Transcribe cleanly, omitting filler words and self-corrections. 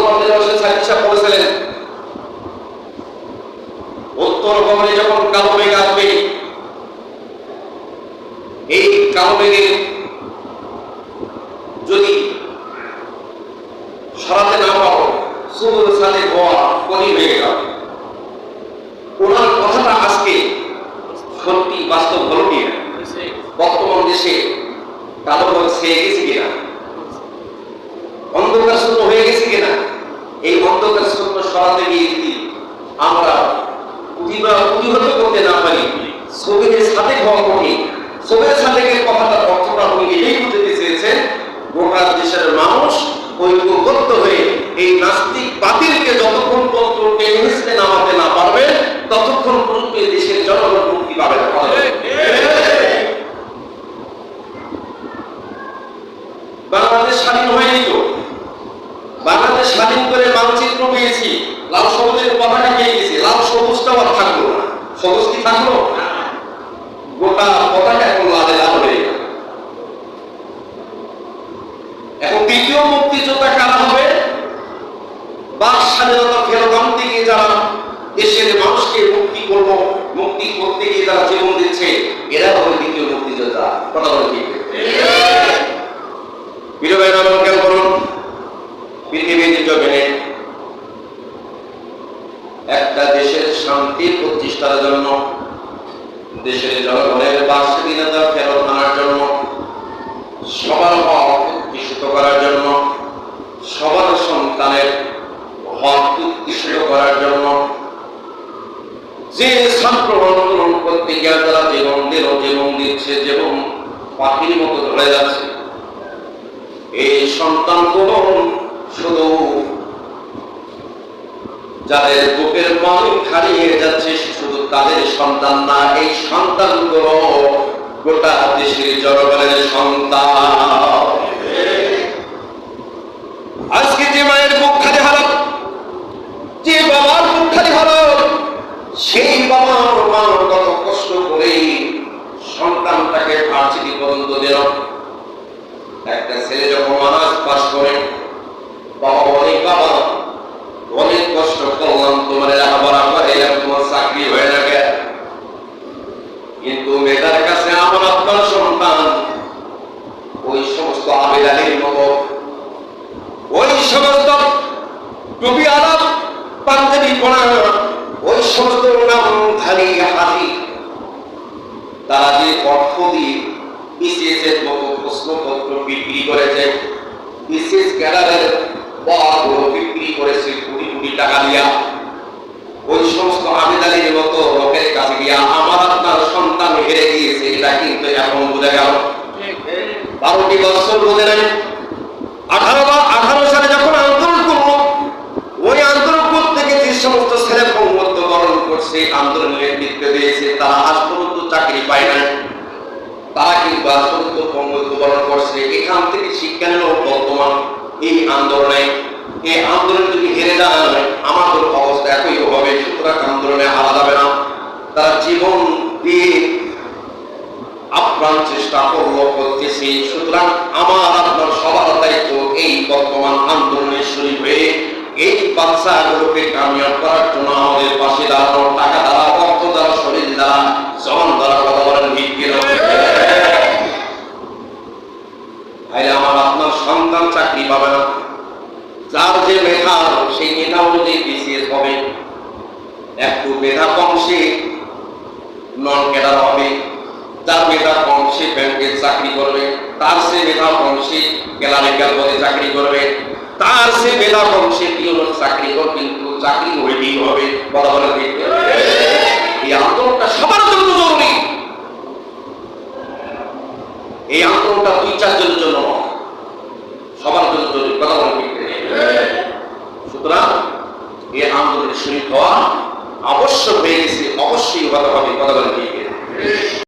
বলেছিলেন উত্তর কমলে যখন কালো মেঘ আসবে, এই কালো মেঘে যদি সরাতে না পারো সূর্যের সাথে হওয়া কঠিন হয়ে যাবে। ওনার কথাটা আজকে সত্যি বাস্তব হলো কিনা? বর্তমান দেশে কালো মেঘ ছেয়ে গেছে কিনা, অন্ধকার শূন্য হয়ে গেছে কিনা? এই অন্ধকার শূন্য সরাতে গিয়ে যদি আমরা প্রতিহত করতে না পারি, ছবির সাথে হওয়া কঠিন। ছবির সাথে কথাটার অর্থটা উনি এটাই বুঝতে চেয়েছেন, গোটা দেশের মানুষ ঐক্যবদ্ধ হয়ে এই নাস্তিক বাতিলকে যতক্ষণ পর্যন্ত টেনে নামাতে না পারবে ততক্ষণ পর্যন্ত এই দেশের জনগণ মুক্তি পাবে না। বাংলাদেশ স্বাধীন হয়নি তো, বাংলাদেশ স্বাধীন করে মানচিত্র পেয়েছি, লাল সবুজের পতাকা পেয়ে গেছি, লাল সবুজটাও আর থাকলো না। সবুজ কি থাকলো? গোটা পতাকা এখন লালে লাল হয়ে গেল। এখন দ্বিতীয় মুক্তিযোদ্ধা কারা হবে? বাক স্বাধীনতা ফেরত আনতে গিয়ে যারা দেশের মানুষকে মুক্তি করতে গিয়ে যারা জীবন দিচ্ছে, এরা হবে দ্বিতীয় মুক্তিযোদ্ধা। কথা বলে ঠিক বিরোধী নাম কেন করুন? পৃথিবীর জমিনে একটা দেশের শান্তি প্রতিষ্ঠার জন্য, দেশের জনগণের বাক-স্বাধীনতা ফেরত আনার জন্য, সবার হক প্রতিষ্ঠিত করার জন্য, সবার সন্তানের হক প্রতিষ্ঠিত করার জন্য যে ছাত্র আন্দোলন করতে গিয়ে তারা জীবন দিচ্ছে, জীবন পাখির মতো ধরে যাচ্ছে, এই সন্তানগুলো শুধু যাদের বুকের মালিক হারিয়ে যাচ্ছে শুধু তাদের সন্তান না, এই সন্তানগুলো গোটা দেশের জনগণের সন্তান। আজকে যে মায়ের বুক খালি হলো, যে বাবার বুক খালি হলো, সেই বাবার মা কত কষ্ট করে সন্তানটাকে ভার্সিটি পর্যন্ত দিল। একটা ছেলে যখন অনার্স পাস করে বাবা অনেক কষ্ট করলাম, তোমার লেখাপড়া করে তোমার চাকরি হয়ে যাবে, কিন্তু মেয়েটার কাছে আমার আপনার সন্তান ওই সমস্ত আবেদনের মতো, ওই সমস্ত টুপি আলাপ পাঞ্জাবি পড়া, ওই সমস্ত নামধারী হাজি তারা যে অর্থ দিয়ে বিসিএস এর মতো প্রশ্নপত্র বিক্রি করেছে, বিসিএস ক্যাডারের পদগুলো বিক্রি করেছে কোটি কোটি টাকা দিয়া, ওই সমস্ত আবেদনের মতো লোকের কাছে গিয়া আমার আপনার সন্তান হেরে গিয়েছে, এটা কিন্তু এখন বোঝা গেল। 12টি বছর বোঝে নাই। 18 সালে যখন আন্দোলন করলো, ওই আন্দোলন করতে গিয়ে যে সমস্ত ছেলে পঙ্গুত্ববরণ করছে, আন্দোলনের নেতৃত্ব দিয়েছে, তারা আজ পর্যন্ত চাকরি পায় না। তারা কিন্তু আজ পর্যন্ত পঙ্গুত্ববরণ করছে। এখান থেকে শিক্ষা নিল বর্তমান এই আন্দোলনে, এই আন্দোলন যদি হেরে যায় আমাদের অবস্থা একই হবে। সুতরাং আন্দোলনে হারা যাবে না। তারা জীবন দিয়ে আপ্রাণ চেষ্টা করতেছে। সুতরাং আমার আপনার সবার দায়িত্ব এই বর্তমান আন্দোলনে শরীর হয়ে এই বাচ্চাগুলোকে কামিয়াব করার জন্য আমাদের পাশে দাঁড়ানো, টাকা দ্বারা, অর্থ দ্বারা, শরীর দ্বারা, জবান দ্বারা কথা বলেন ঠিক কিনা? ভাইরা আমার, আপনার সন্তান চাকরি পাবে না। যার যে মেধা সেই মেধা অনুযায়ী বিসিএস হবে, একটু মেধা কম সে নন ক্যাডার হবে, যার মেধা কম সে ব্যাংকে চাকরি করবে, তার সে মেধা কম সে ক্যালারিক্যাল পদে চাকরি করবে, তার সে মেধা কম সে পিওনের চাকরি করবে, কিন্তু চাকরি হইতেই হবে। কথা বলে এই আন্দোলনটা সবার জন্য জরুরি। এই আন্দোলনটা 2-4 জনের জন্য সবার জন্য জরুরি। কথা বলে সুতরাং এই আন্দোলনের শরীর হওয়া অবশ্য হয়ে গেছে, অবশ্যই হতে হবে। কথা বলে